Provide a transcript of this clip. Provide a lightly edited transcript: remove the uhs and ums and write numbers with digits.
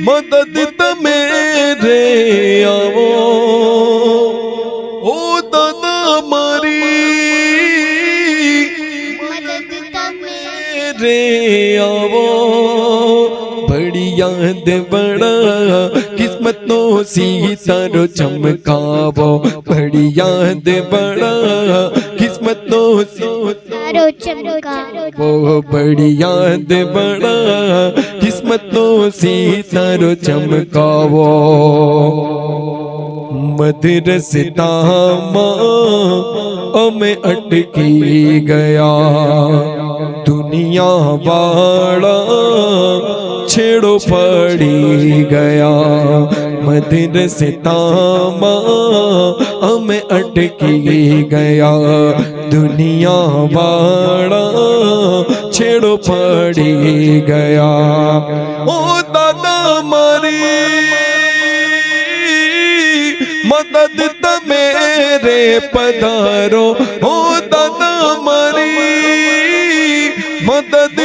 मदद तमेरे आवो ओ दादा मारी मदद रे आवो बड़ी याद बड़ा किस्मतों सी तारो चमकावो बड़ी याद बड़ा किस्मतों सी तारो चमकावो वो बड़ी याद बड़ा किस्मतों सी तारो चमकावो मदरसता माँ मैं अटकी गया दुनिया वाला छेड़ो पड़ी गया मदरसता माँ मैं अटकी गया दुनिया वाला छेड़ो पड़ी गया ओ दादा मारी मदद तमेरे पधारो ओ दादा मारी मदद